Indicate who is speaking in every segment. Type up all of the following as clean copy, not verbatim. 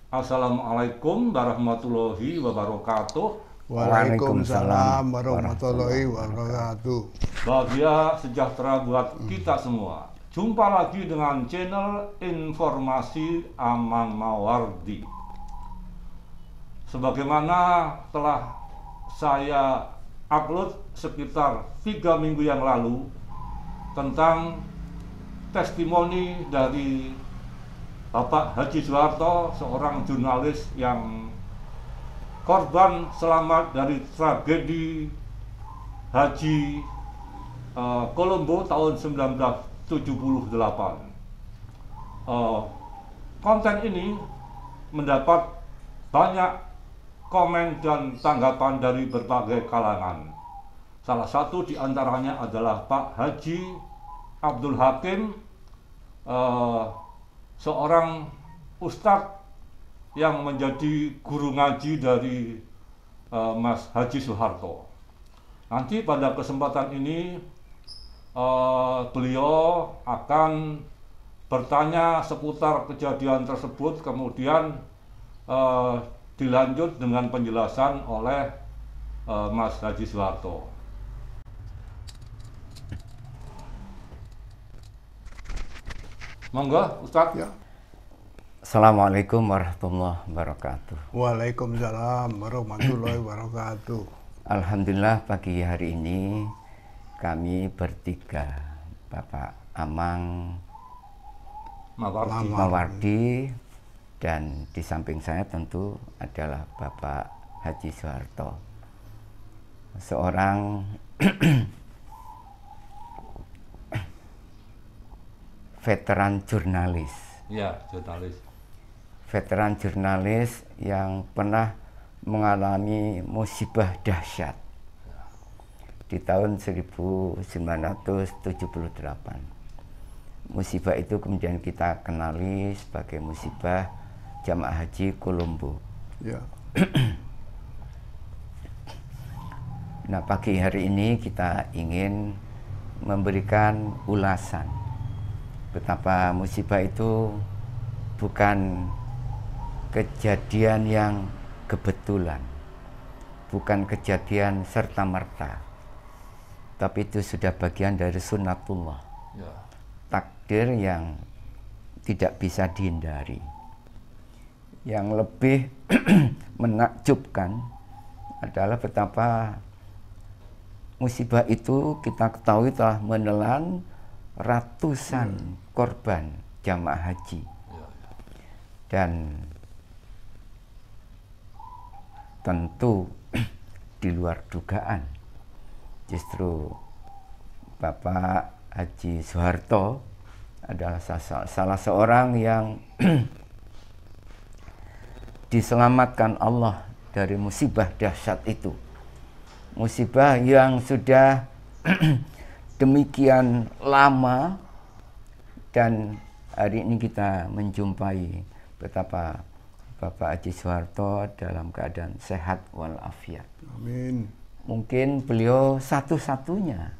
Speaker 1: Assalamualaikum warahmatullahi wabarakatuh.
Speaker 2: Waalaikumsalam warahmatullahi wabarakatuh.
Speaker 1: Bahagia sejahtera buat kita semua. Jumpa lagi dengan channel Informasi Amang Mawardi. Sebagaimana telah saya upload sekitar 3 minggu yang lalu tentang testimoni dari Bapak Haji Soeharto, seorang jurnalis yang korban selamat dari tragedi Haji Kolombo tahun 1978. Konten ini mendapat banyak komen dan tanggapan dari berbagai kalangan. Salah satu di antaranya adalah Pak Haji Abdul Hakim, seorang ustadz yang menjadi guru ngaji dari Mas Haji Soeharto. Nanti pada kesempatan ini beliau akan bertanya seputar kejadian tersebut, kemudian dilanjut dengan penjelasan oleh Mas Haji Soeharto. Monggo Ustadz.
Speaker 2: Ya.
Speaker 3: Assalamualaikum warahmatullahi wabarakatuh.
Speaker 2: Waalaikumsalam warahmatullahi wabarakatuh.
Speaker 3: Alhamdulillah pagi hari ini kami bertiga, Bapak Amang Mawardi, dan di samping saya tentu adalah Bapak Haji Soeharto, seorang veteran jurnalis.
Speaker 1: Ya, jurnalis.
Speaker 3: Veteran jurnalis yang pernah mengalami musibah dahsyat di tahun 1978. Musibah itu kemudian kita kenali sebagai musibah Jamaah Haji Kolombo.
Speaker 2: Ya.
Speaker 3: Nah, pagi hari ini kita ingin memberikan ulasan betapa musibah itu bukan kejadian yang kebetulan, bukan kejadian serta-merta, tapi itu sudah bagian dari sunnatullah,
Speaker 1: Ya.
Speaker 3: takdir yang tidak bisa dihindari. Yang lebih menakjubkan adalah betapa musibah itu kita ketahui telah menelan ratusan korban jamaah haji. Dan tentu di luar dugaan, justru Bapak Haji Soeharto adalah salah seorang yang diselamatkan Allah dari musibah dahsyat itu. Musibah yang sudah demikian lama, dan hari ini kita menjumpai betapa Bapak Haji Soeharto dalam keadaan sehat walafiat.
Speaker 2: Amin.
Speaker 3: Mungkin beliau satu-satunya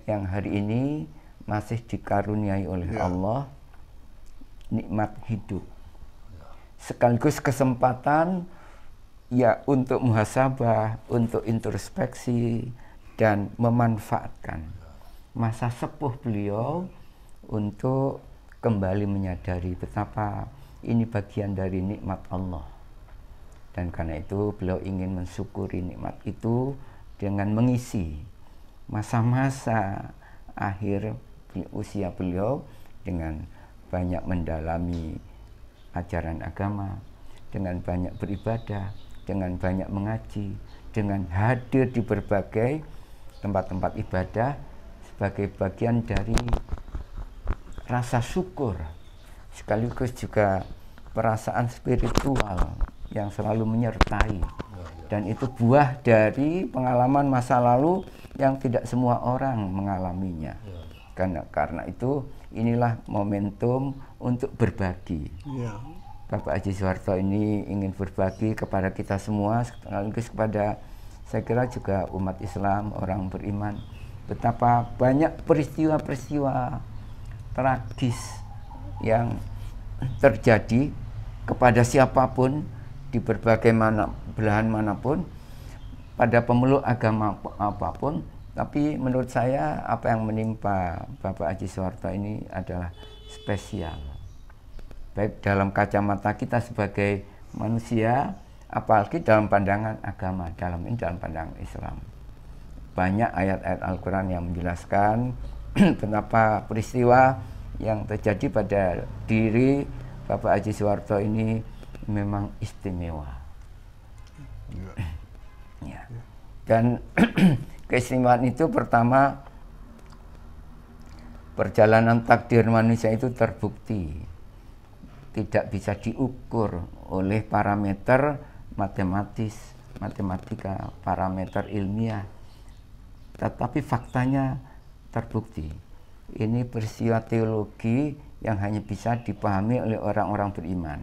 Speaker 3: yang hari ini masih dikaruniai oleh Allah nikmat hidup, sekaligus kesempatan ya untuk muhasabah, untuk introspeksi, dan memanfaatkan masa sepuh beliau untuk kembali menyadari betapa ini bagian dari nikmat Allah. Dan karena itu beliau ingin mensyukuri nikmat itu dengan mengisi masa-masa akhir usia beliau dengan banyak mendalami ajaran agama, dengan banyak beribadah, dengan banyak mengaji, dengan hadir di berbagai tempat-tempat ibadah sebagai bagian dari rasa syukur, sekaligus juga perasaan spiritual yang selalu menyertai. Dan itu buah dari pengalaman masa lalu yang tidak semua orang mengalaminya. Karena itu inilah momentum untuk berbagi.
Speaker 2: Ya.
Speaker 3: Bapak Haji Soeharto ini ingin berbagi kepada kita semua, sekaligus kepada, saya kira juga umat Islam, orang beriman, betapa banyak peristiwa-peristiwa tragis yang terjadi kepada siapapun di berbagai belahan manapun, pada pemeluk agama apapun. Tapi menurut saya apa yang menimpa Bapak Haji Soeharto ini adalah spesial. Baik dalam kacamata kita sebagai manusia, apalagi dalam pandangan agama, dalam pandangan Islam. Banyak ayat-ayat Al-Quran yang menjelaskan betapa peristiwa yang terjadi pada diri Bapak Haji Soeharto ini memang istimewa. Ya. Dan keistimewaan itu pertama, perjalanan takdir manusia itu terbukti tidak bisa diukur oleh parameter matematika, parameter ilmiah. Tetapi faktanya terbukti. Ini peristiwa teologi yang hanya bisa dipahami oleh orang-orang beriman.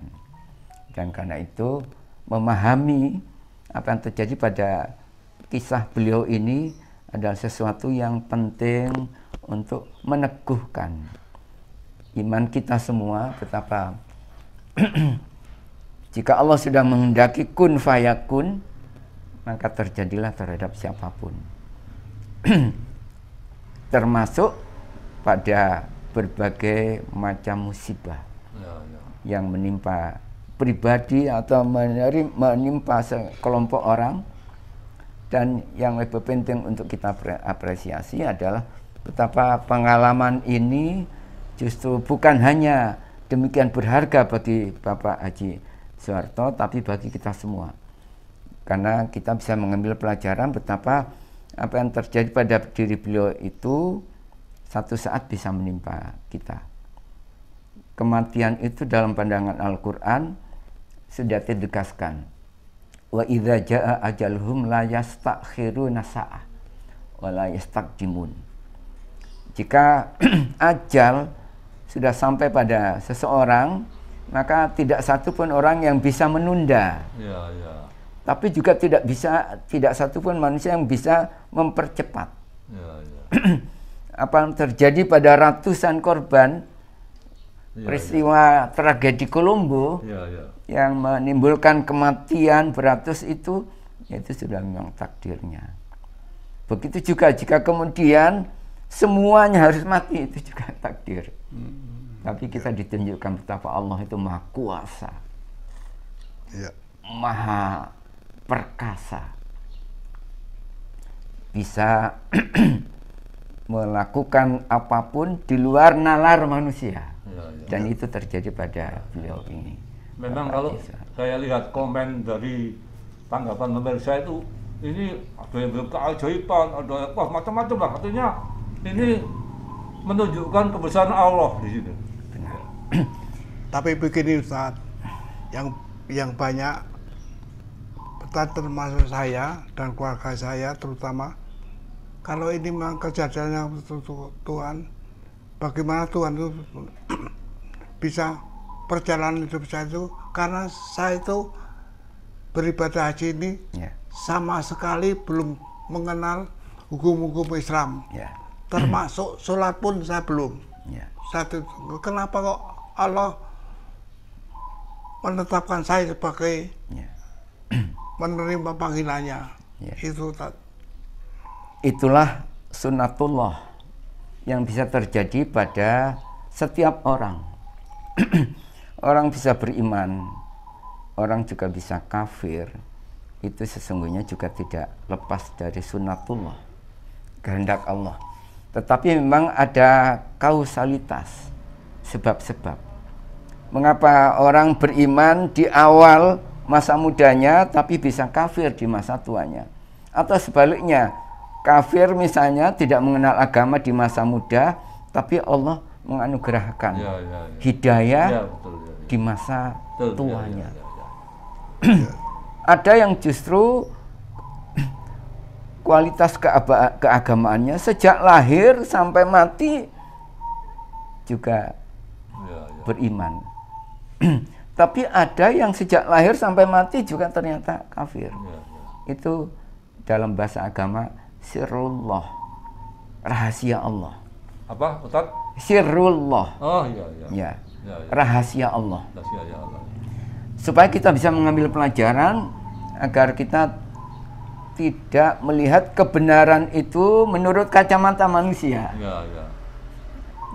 Speaker 3: Dan karena itu memahami apa yang terjadi pada kisah beliau ini adalah sesuatu yang penting untuk meneguhkan iman kita semua. Betapa jika Allah sudah menghendaki kun fayakun, maka terjadilah terhadap siapapun. Termasuk pada berbagai macam musibah yang menimpa pribadi atau menimpa sekelompok orang. Dan yang lebih penting untuk kita apresiasi adalah betapa pengalaman ini justru bukan hanya demikian berharga bagi Bapak Haji Soeharto, tapi bagi kita semua. Karena kita bisa mengambil pelajaran betapa apa yang terjadi pada diri beliau itu satu saat bisa menimpa kita. Kematian itu dalam pandangan Al-Quran sudah ditegaskan. Wa idza jaa ajaluhum la yastakhiruna sa'ah wa la yastaqdimun. Jika ajal sudah sampai pada seseorang, maka tidak satu pun orang yang bisa menunda. Tapi juga tidak satu pun manusia yang bisa mempercepat. Apa yang terjadi pada ratusan korban peristiwa tragedi Kolombo yang menimbulkan kematian beratus itu sudah memang takdirnya. Begitu juga jika kemudian semuanya harus mati, itu juga takdir. Tapi kita ditunjukkan betapa Allah itu maha kuasa, maha perkasa, bisa melakukan apapun di luar nalar manusia. Dan itu terjadi pada beliau ini.
Speaker 1: Memang kalau saya lihat komen dari tanggapan pemirsa itu, ini ada yang bilang keajaiban, ada apa macam-macam lah, artinya ini menunjukkan kebesaran Allah di sini.
Speaker 2: Tapi begini Ustaz, yang banyak termasuk saya dan keluarga saya terutama, kalau ini memang kejadiannya Tuhan, bagaimana Tuhan itu bisa perjalanan hidup saya itu, karena saya itu beribadah haji ini sama sekali belum mengenal hukum-hukum Islam, termasuk sholat pun saya belum. Kenapa kok Allah menetapkan saya sebagai menerima panggilannya?
Speaker 3: Itulah sunnatullah yang bisa terjadi pada setiap orang. Orang bisa beriman, orang juga bisa kafir. Itu sesungguhnya juga tidak lepas dari sunnatullah, kehendak Allah. Tetapi memang ada kausalitas, sebab-sebab. Mengapa orang beriman di awal masa mudanya tapi bisa kafir di masa tuanya? Atau sebaliknya, kafir misalnya tidak mengenal agama di masa muda, tapi Allah menganugerahkan hidayah di masa tuanya. Ada yang justru kualitas keagamaannya sejak lahir sampai mati juga beriman. Tapi ada yang sejak lahir sampai mati juga ternyata kafir. Itu dalam bahasa agama sirrullah, rahasia Allah.
Speaker 1: Apa, Ustaz?
Speaker 3: Sirrullah.
Speaker 1: Oh iya.
Speaker 3: Rahasia Allah.
Speaker 1: Rahasia Allah.
Speaker 3: supaya kita bisa mengambil pelajaran agar kita tidak melihat kebenaran itu menurut kacamata manusia.
Speaker 1: Ya, ya.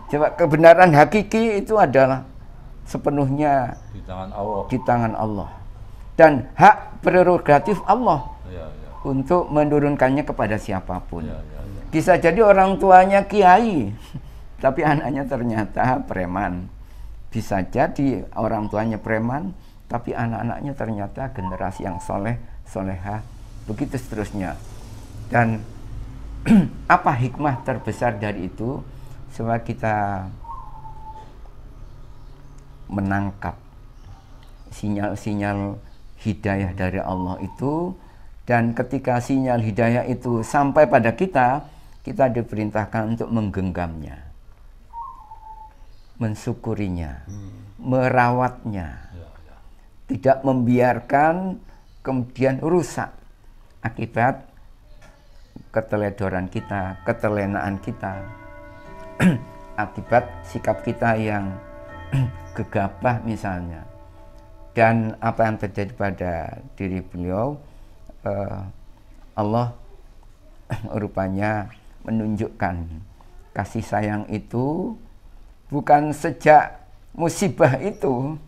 Speaker 3: Coba kebenaran hakiki itu adalah sepenuhnya
Speaker 1: Di tangan Allah.
Speaker 3: Di tangan Allah. Dan hak prerogatif Allah
Speaker 1: Ya, ya.
Speaker 3: untuk menurunkannya kepada siapapun.
Speaker 1: Ya, ya, ya.
Speaker 3: Bisa jadi orang tuanya kiai, tapi anaknya ternyata preman. Bisa jadi orang tuanya preman, tapi anak-anaknya ternyata generasi yang soleh, soleha, begitu seterusnya. Dan apa hikmah terbesar dari itu? Supaya kita menangkap sinyal-sinyal hidayah dari Allah itu, dan ketika sinyal hidayah itu sampai pada kita, kita diperintahkan untuk menggenggamnya, mensyukurinya, merawatnya, tidak membiarkan kemudian rusak akibat keteledoran kita, ketelenaan kita, akibat sikap kita yang gegabah misalnya. Dan apa yang terjadi pada diri beliau, Allah rupanya menunjukkan kasih sayang itu bukan sejak musibah itu,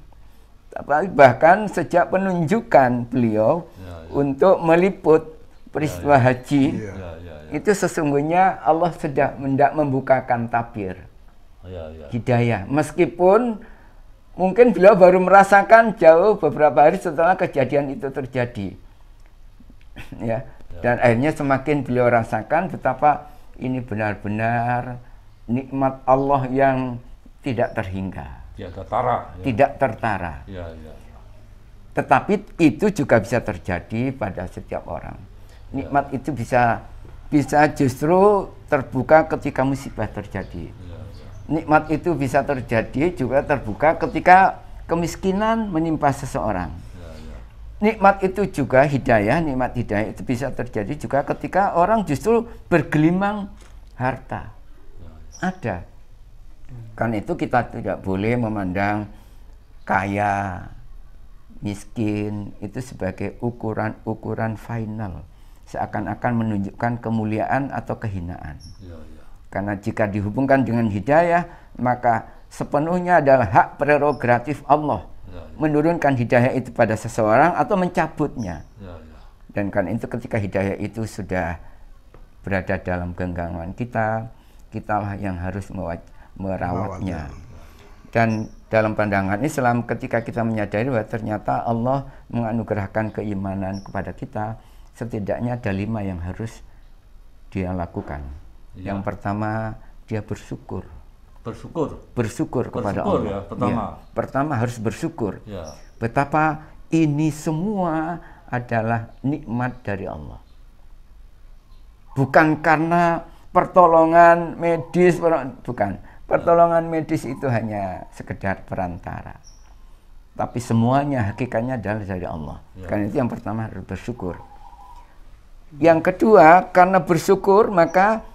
Speaker 3: tapi bahkan sejak penunjukan beliau untuk meliput peristiwa haji. Itu sesungguhnya Allah sudah hendak membukakan tabir hidayah, meskipun mungkin beliau baru merasakan jauh beberapa hari setelah kejadian itu terjadi. Dan akhirnya semakin beliau rasakan betapa ini benar-benar nikmat Allah yang tidak terhingga, tidak tertara. Tetapi itu juga bisa terjadi pada setiap orang. Nikmat itu bisa justru terbuka ketika musibah terjadi. Nikmat itu bisa terjadi juga terbuka ketika kemiskinan menimpa seseorang. Nikmat itu juga nikmat hidayah itu bisa terjadi juga ketika orang justru bergelimang harta. Ada. Karena itu kita tidak boleh memandang kaya, miskin itu sebagai ukuran final, seakan-akan menunjukkan kemuliaan atau kehinaan. Karena jika dihubungkan dengan hidayah, maka sepenuhnya adalah hak prerogatif Allah menurunkan hidayah itu pada seseorang atau mencabutnya. Dan karena itu ketika hidayah itu sudah berada dalam genggaman kita, kitalah yang harus merawatnya. Dan dalam pandangan Islam, ketika kita menyadari bahwa ternyata Allah menganugerahkan keimanan kepada kita, setidaknya ada 5 yang harus dia lakukan. Yang pertama, dia bersyukur. Bersyukur kepada Allah. Pertama harus bersyukur. Betapa ini semua adalah nikmat dari Allah. Bukan karena pertolongan medis, bukan. Pertolongan medis itu hanya sekedar perantara. Tapi semuanya hakikatnya adalah dari Allah. Karena itu yang pertama harus bersyukur. Yang kedua, karena bersyukur maka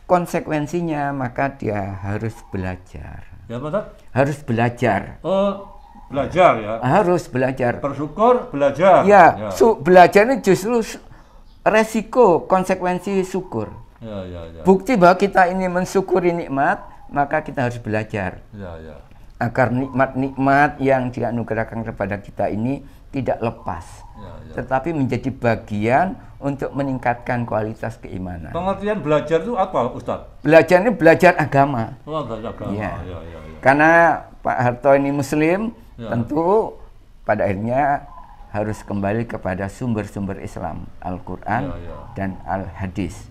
Speaker 3: konsekuensinya maka dia harus belajar. Harus belajar.
Speaker 1: Belajar ya.
Speaker 3: Harus belajar.
Speaker 1: Bersyukur, belajar.
Speaker 3: Belajar ini justru resiko, konsekuensi syukur. Bukti bahwa kita ini mensyukuri nikmat, maka kita harus belajar. Agar nikmat-nikmat yang dianugerahkan kepada kita ini tidak lepas. Tetapi menjadi bagian untuk meningkatkan kualitas keimanan.
Speaker 1: Pengertian belajar itu apa, Ustadz?
Speaker 3: Belajar ini belajar agama.
Speaker 1: Belajar agama.
Speaker 3: Karena Pak Harto ini Muslim, tentu pada akhirnya harus kembali kepada sumber-sumber Islam, Al-Quran dan Al-Hadis.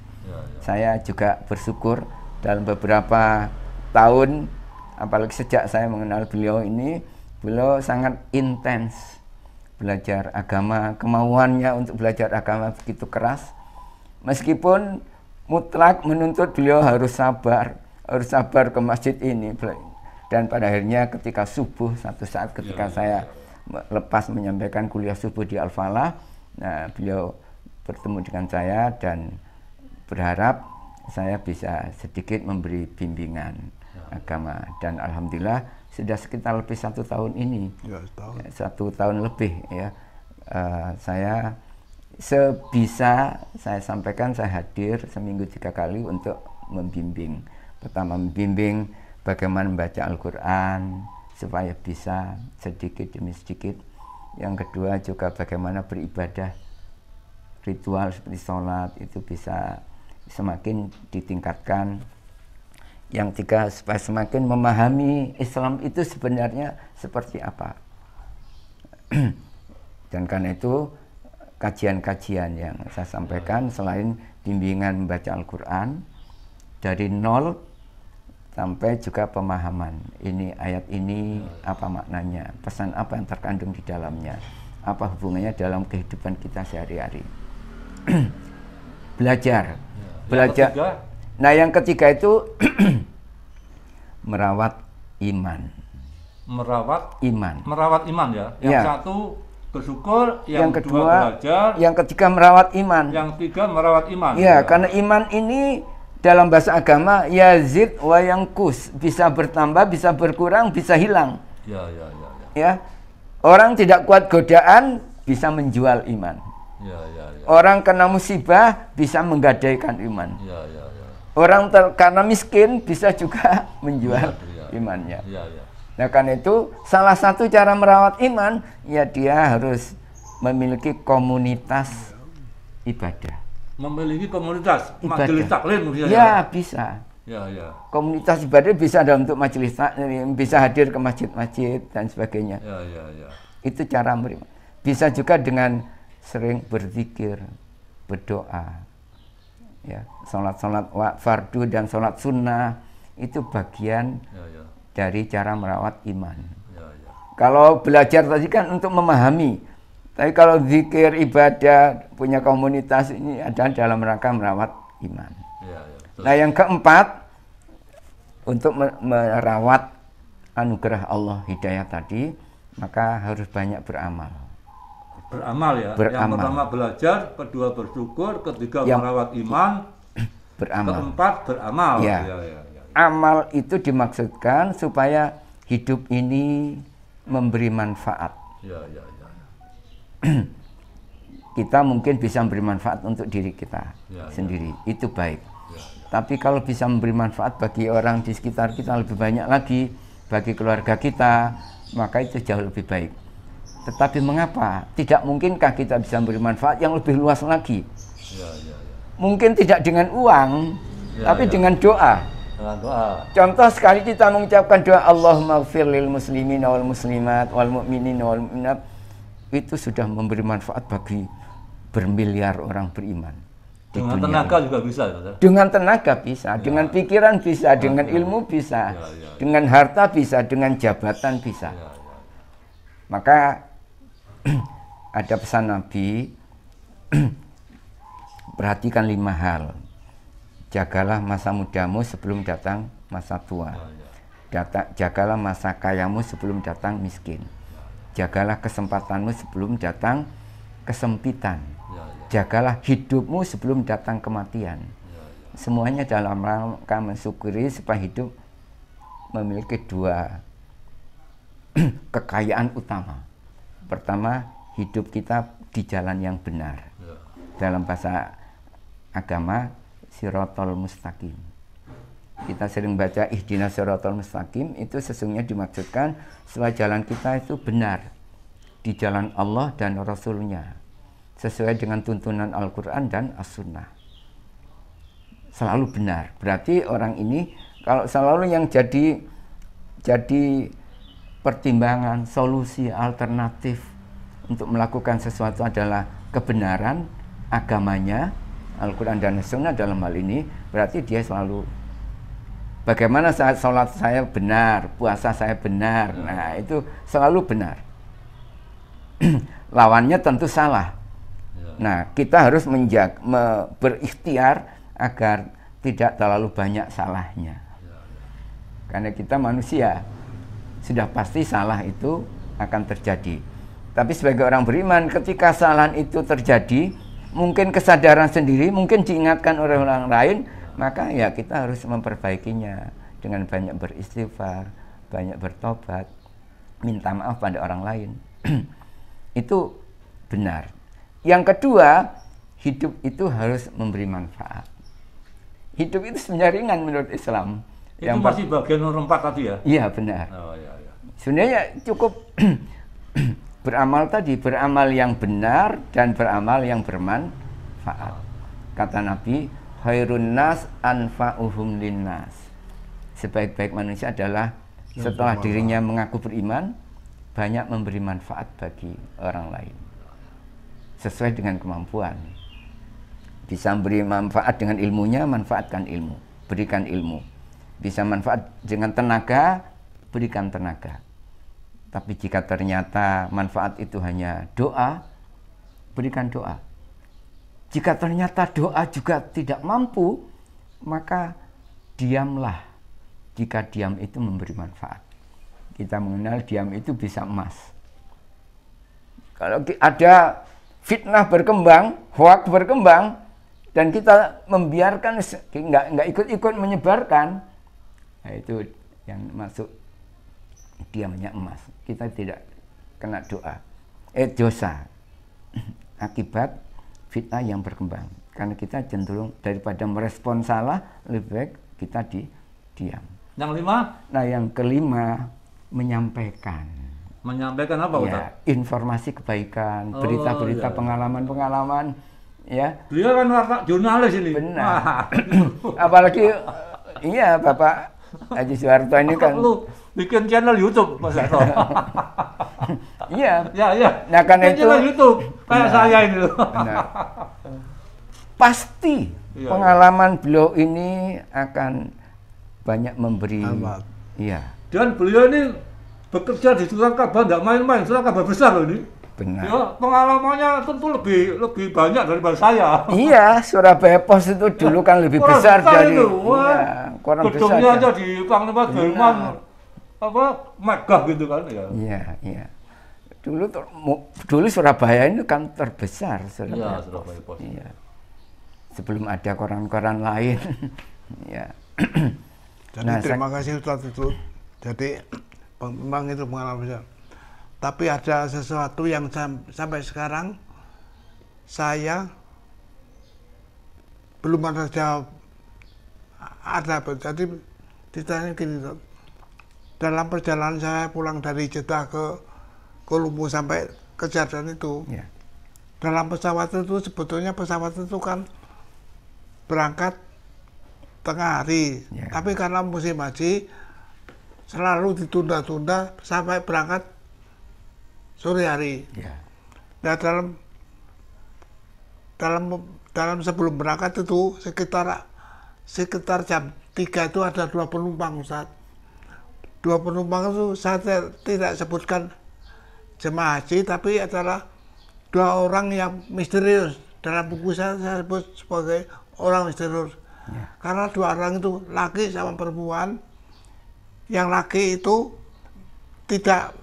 Speaker 3: Saya juga bersyukur dalam beberapa tahun, apalagi sejak saya mengenal beliau ini, beliau sangat intens belajar agama, kemauannya untuk belajar agama begitu keras. Meskipun mutlak menuntut beliau harus sabar ke masjid ini. Dan pada akhirnya ketika subuh, satu saat ketika saya lepas menyampaikan kuliah subuh di Al-Falah, nah, beliau bertemu dengan saya dan berharap saya bisa sedikit memberi bimbingan agama. Dan alhamdulillah sudah sekitar lebih 1 tahun ini.
Speaker 2: Ya,
Speaker 3: 1 tahun lebih ya. Saya sebisa saya sampaikan, saya hadir seminggu 3 kali untuk membimbing. Pertama membimbing bagaimana membaca Al-Quran supaya bisa sedikit demi sedikit. Yang kedua juga bagaimana beribadah, ritual seperti sholat itu bisa semakin ditingkatkan. Yang tiga, supaya semakin memahami Islam itu sebenarnya seperti apa. Dan karena itu kajian-kajian yang saya sampaikan selain bimbingan membaca Al-Quran dari nol sampai juga pemahaman. Ini ayat ini apa maknanya, pesan apa yang terkandung di dalamnya, apa hubungannya dalam kehidupan kita sehari-hari. Belajar. Nah, yang ketiga itu merawat iman.
Speaker 1: Merawat iman ya. Yang
Speaker 3: ya.
Speaker 1: Satu bersyukur,
Speaker 3: yang kedua
Speaker 1: belajar,
Speaker 3: yang ketiga merawat iman.
Speaker 1: Yang tiga merawat iman.
Speaker 3: Ya, karena iman ini dalam bahasa agama yazid wa yanqus, bisa bertambah, bisa berkurang, bisa hilang. Ya. Orang tidak kuat godaan bisa menjual iman. Orang kena musibah bisa menggadaikan iman. Orang karena miskin bisa juga menjual imannya. Nah, karena itu salah satu cara merawat iman ya dia harus memiliki komunitas ibadah.
Speaker 1: Memiliki komunitas majelis taklim mungkin
Speaker 3: ya bisa.
Speaker 1: Ya.
Speaker 3: Komunitas ibadah bisa dalam bentuk majelis taklim, bisa hadir ke masjid-masjid dan sebagainya.
Speaker 1: Ya.
Speaker 3: Itu cara menerima. Bisa juga dengan sering berzikir, berdoa. Ya, sholat fardu dan sholat sunnah itu bagian dari cara merawat iman. Kalau belajar tadi kan untuk memahami, tapi kalau zikir, ibadah, punya komunitas ini adalah dalam rangka merawat iman. Nah, yang keempat untuk merawat anugerah Allah hidayah tadi, maka harus banyak beramal.
Speaker 1: Beramal ya. Yang pertama belajar, kedua bersyukur, ketiga merawat iman,
Speaker 3: beramal.
Speaker 1: Keempat beramal.
Speaker 3: Ya. Amal itu dimaksudkan supaya hidup ini memberi manfaat. Kita mungkin bisa memberi manfaat untuk diri kita sendiri, itu baik. Tapi kalau bisa memberi manfaat bagi orang di sekitar kita lebih banyak lagi, bagi keluarga kita, maka itu jauh lebih baik. Tetapi mengapa? Tidak mungkinkah kita bisa memberi manfaat yang lebih luas lagi? Mungkin tidak dengan uang, tapi dengan doa. Contoh sekali kita mengucapkan doa Allahumma ighfir lil muslimin wal muslimat wal mu'minin wal mu'minat, itu sudah memberi manfaat bagi bermiliar orang beriman.
Speaker 1: Dengan tenaga juga bisa.
Speaker 3: Dengan tenaga bisa, dengan pikiran bisa, dengan ilmu bisa, dengan harta bisa, dengan jabatan bisa. Maka ada pesan Nabi, perhatikan 5 hal. Jagalah masa mudamu sebelum datang masa tua. Jagalah masa kayamu sebelum datang miskin. Jagalah kesempatanmu sebelum datang kesempitan. Jagalah hidupmu sebelum datang kematian. Semuanya dalam rangka mensyukuri supaya hidup memiliki 2 kekayaan utama. Pertama, hidup kita di jalan yang benar. Dalam bahasa agama, sirotol mustaqim. Kita sering baca ihdinas sirotol mustaqim, itu sesungguhnya dimaksudkan supaya jalan kita itu benar di jalan Allah dan Rasul-Nya, sesuai dengan tuntunan Al-Quran dan As-Sunnah. Selalu benar. Berarti orang ini kalau selalu yang jadi pertimbangan, solusi, alternatif untuk melakukan sesuatu adalah kebenaran agamanya, Al-Quran dan Sunnah dalam hal ini, berarti dia selalu bagaimana saat sholat saya benar, puasa saya benar, nah itu selalu benar. Lawannya tentu salah. Nah, kita harus berikhtiar agar tidak terlalu banyak salahnya. Karena kita manusia, sudah pasti salah itu akan terjadi. Tapi sebagai orang beriman, ketika kesalahan itu terjadi, mungkin kesadaran sendiri, mungkin diingatkan oleh orang lain, maka ya kita harus memperbaikinya dengan banyak beristighfar, banyak bertobat, minta maaf pada orang lain. Itu benar. Yang kedua, hidup itu harus memberi manfaat. Hidup itu sebenarnya ringan menurut Islam.
Speaker 1: Itu yang masih bagian nomor 4 tadi ya?
Speaker 3: Iya, benar.
Speaker 1: Oh, iya, iya.
Speaker 3: Sebenarnya cukup beramal tadi, beramal yang benar dan beramal yang bermanfaat. Kata Nabi, khairun nas anfa'uhum linnas. Sebaik-baik manusia adalah setelah dirinya mengaku beriman, banyak memberi manfaat bagi orang lain. Sesuai dengan kemampuan. Bisa memberi manfaat dengan ilmunya, manfaatkan ilmu. Berikan ilmu. Bisa manfaat dengan tenaga, berikan tenaga. Tapi jika ternyata manfaat itu hanya doa, berikan doa. Jika ternyata doa juga tidak mampu, maka diamlah. Jika diam itu memberi manfaat. Kita mengenal diam itu bisa emas. Kalau ada fitnah berkembang, hoak berkembang, dan kita membiarkan, nggak ikut-ikut menyebarkan, nah itu yang masuk diamnya emas. Kita tidak kena dosa akibat fitnah yang berkembang. Karena kita cenderung daripada merespon salah, lebih baik kita diam.
Speaker 1: Yang 5?
Speaker 3: Nah, yang kelima, menyampaikan.
Speaker 1: Menyampaikan apa, Ustaz?
Speaker 3: Ya, informasi kebaikan, berita-berita, pengalaman-pengalaman, ya.
Speaker 1: Beliau kan jurnalis ini.
Speaker 3: Benar. Apalagi iya, Bapak Haji Soeharto ini kan
Speaker 1: lu bikin channel YouTube, Mas Harto.
Speaker 3: Iya.
Speaker 1: Ya.
Speaker 3: Nah, karena itu
Speaker 1: channel YouTube kayak saya ini loh.
Speaker 3: Benar. Pasti pengalaman beliau ini akan banyak memberi. Iya.
Speaker 1: Dan beliau ini bekerja di surat kabar, tidak main-main, surat kabar besar loh ini.
Speaker 3: Benar.
Speaker 1: Ya, pengalamannya tentu lebih banyak daripada saya.
Speaker 3: Iya, Surabaya Post itu dulu kan lebih besar dari
Speaker 1: kurang besar. Gedungnya aja di Panglima Jerman megah gitu kan ya.
Speaker 3: Iya. Dulu Surabaya ini kan terbesar Surabaya Post. Iya. Sebelum ada koran-koran lain. Ya.
Speaker 2: Jadi terima kasih Ustaz itu. Jadi memang itu pengalaman besar. Tapi ada sesuatu yang sampai sekarang saya belum ada jawab. Jadi ditanya gini, dalam perjalanan saya pulang dari Jeddah ke Luwu sampai ke Jordan itu, dalam pesawat itu sebetulnya pesawat itu kan berangkat tengah hari, tapi karena musim haji selalu ditunda-tunda sampai berangkat sore hari. Nah, dalam sebelum berangkat itu sekitar jam 3 itu ada 2 penumpang, Ustaz. 2 penumpang itu saya tidak sebutkan jemaah haji, tapi adalah 2 orang yang misterius. Dalam buku saya sebut sebagai orang misterius. Karena 2 orang itu laki sama perempuan. Yang laki itu tidak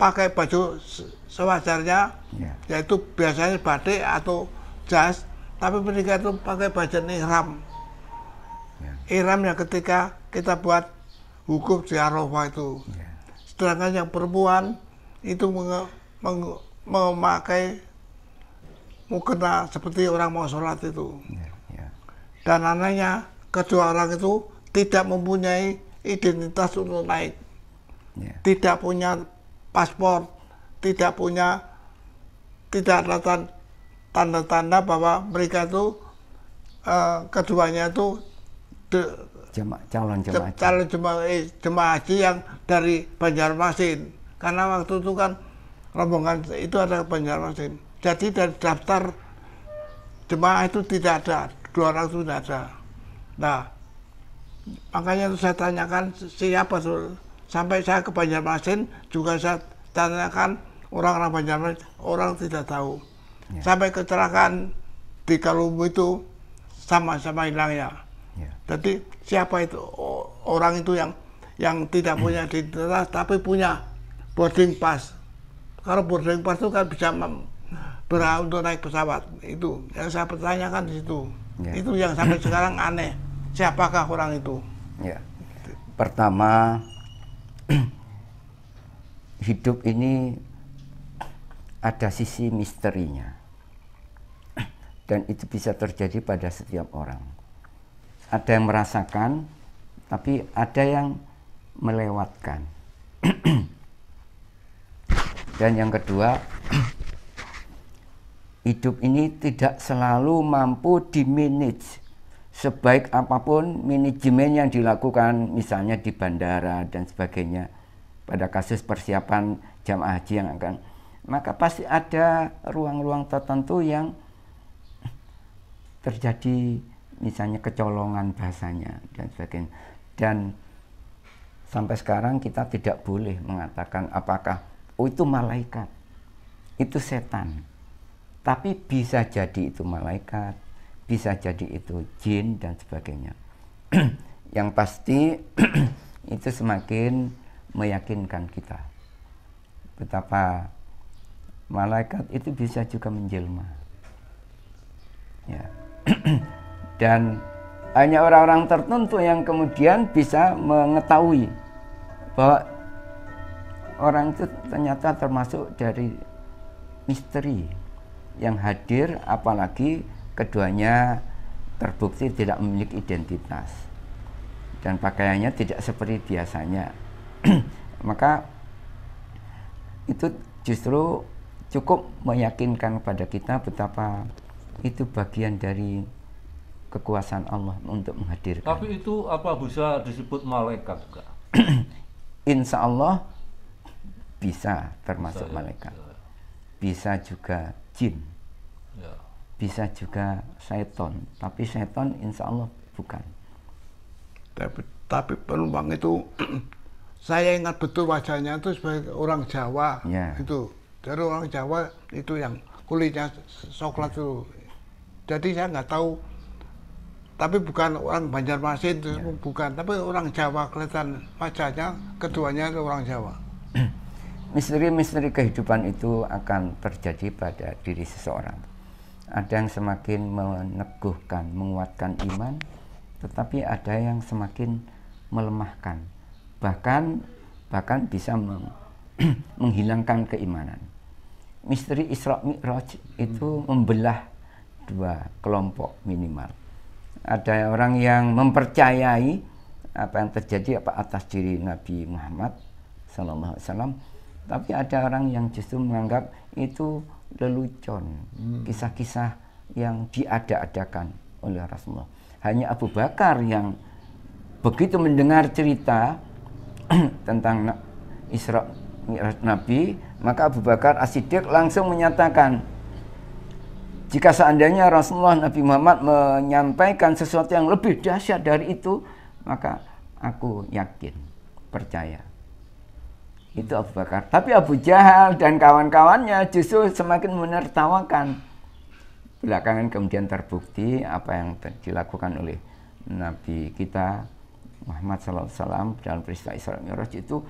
Speaker 2: pakai baju sewajarnya, yaitu biasanya batik atau jas, tapi mereka itu pakai baju ihram. Ihram yang ketika kita buat wukuf di Arafah itu. Sedangkan yang perempuan itu memakai mukena seperti orang mau sholat itu. Dan anehnya kedua orang itu tidak mempunyai identitas untuk naik, tidak punya paspor, tidak ada tanda-tanda bahwa mereka itu keduanya itu
Speaker 3: calon
Speaker 2: jemaah haji yang dari Banjarmasin, karena waktu itu kan rombongan itu ada Banjarmasin. Jadi dari daftar jemaah itu tidak ada, 2 orang itu tidak ada. Nah, makanya itu saya tanyakan siapa tuh. Sampai saya ke Banjarmasin juga saya tanyakan orang-orang Banjarmasin, orang tidak tahu. Sampai kecelakaan di Luwu itu sama-sama hilangnya. Jadi siapa itu orang itu yang tidak punya identitas tapi punya boarding pass. Kalau boarding pass itu kan bisa berhak untuk naik pesawat. Itu yang saya pertanyakan di situ. Itu yang sampai sekarang aneh. Siapakah orang itu?
Speaker 3: Pertama, hidup ini ada sisi misterinya. Dan itu bisa terjadi pada setiap orang. Ada yang merasakan, tapi ada yang melewatkan. Dan yang kedua, hidup ini tidak selalu mampu di-manage. Sebaik apapun manajemen yang dilakukan, misalnya di bandara dan sebagainya, pada kasus persiapan jamaah haji yang akan, maka pasti ada ruang-ruang tertentu yang terjadi, misalnya kecolongan bahasanya dan sebagainya. Dan sampai sekarang kita tidak boleh mengatakan apakah itu malaikat, itu setan. Tapi bisa jadi itu malaikat, bisa jadi itu jin dan sebagainya. Yang pasti itu semakin meyakinkan kita betapa malaikat itu bisa juga menjelma. Ya. Dan hanya orang-orang tertentu yang kemudian bisa mengetahui bahwa orang itu ternyata termasuk dari misteri yang hadir, apalagi keduanya terbukti tidak memiliki identitas dan pakaiannya tidak seperti biasanya. Maka itu justru cukup meyakinkan pada kita betapa itu bagian dari kekuasaan Allah untuk menghadirkan.
Speaker 1: Tapi itu apa bisa disebut malaikat enggak?
Speaker 3: Insya Allah bisa termasuk
Speaker 1: bisa,
Speaker 3: malaikat.
Speaker 1: Ya.
Speaker 3: Bisa juga jin.
Speaker 1: Ya.
Speaker 3: Bisa juga setan. Tapi setan insya Allah bukan.
Speaker 2: Tapi penumpang itu saya ingat betul wajahnya itu sebagai orang Jawa.
Speaker 3: Ya.
Speaker 2: Itu dari orang Jawa itu yang kulitnya coklat itu. Jadi saya nggak tahu. Tapi bukan orang Banjarmasin, ya. Bukan. Tapi orang Jawa, kelihatan wajahnya, keduanya itu orang Jawa.
Speaker 3: Misteri-misteri kehidupan itu akan terjadi pada diri seseorang. Ada yang semakin meneguhkan, menguatkan iman, tetapi ada yang semakin melemahkan, bahkan bisa menghilangkan keimanan. Misteri Isra Mi'raj itu membelah dua kelompok minimal. Ada orang yang mempercayai apa yang terjadi atas diri Nabi Muhammad SAW, tapi ada orang yang justru menganggap itu lelucon, kisah-kisah yang diada-adakan oleh Rasulullah. Hanya Abu Bakar yang begitu mendengar cerita tentang Isra Mi'raj Nabi, maka Abu Bakar As-Siddiq langsung menyatakan, jika seandainya Rasulullah Nabi Muhammad menyampaikan sesuatu yang lebih dahsyat dari itu, maka aku yakin, percaya. Itu Abu Bakar. Tapi Abu Jahal dan kawan-kawannya justru semakin menertawakan. Belakangan kemudian terbukti apa yang dilakukan oleh Nabi kita Muhammad SAW dalam peristiwa Isra Mi'raj itu,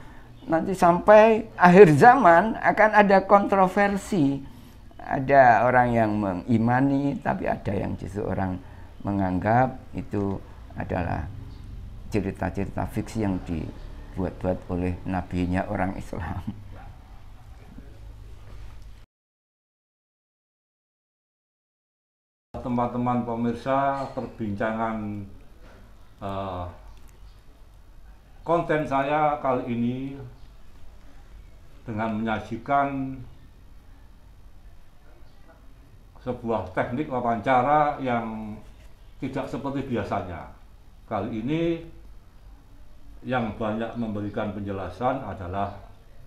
Speaker 3: nanti sampai akhir zaman akan ada kontroversi. Ada orang yang mengimani, tapi ada yang justru orang menganggap itu adalah cerita-cerita fiksi yang dibuat-buat oleh nabinya orang Islam.
Speaker 1: Teman-teman pemirsa, perbincangan konten saya kali ini dengan menyajikan sebuah teknik wawancara yang tidak seperti biasanya. Kali ini yang banyak memberikan penjelasan adalah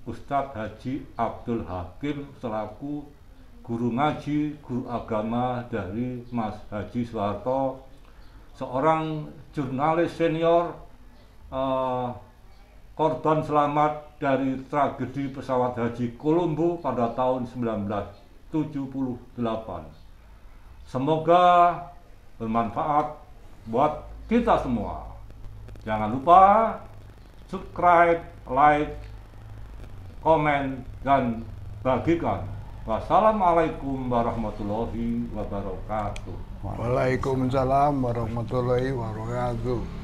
Speaker 1: Ustadz Haji Abdul Hakim selaku guru ngaji, guru agama dari Mas Haji Soeharto, seorang jurnalis senior, korban selamat dari tragedi pesawat haji Kolombo pada tahun 1978. Semoga bermanfaat buat kita semua. Jangan lupa subscribe, like, komen, dan bagikan. Wassalamualaikum warahmatullahi wabarakatuh.
Speaker 2: Waalaikumsalam warahmatullahi wabarakatuh.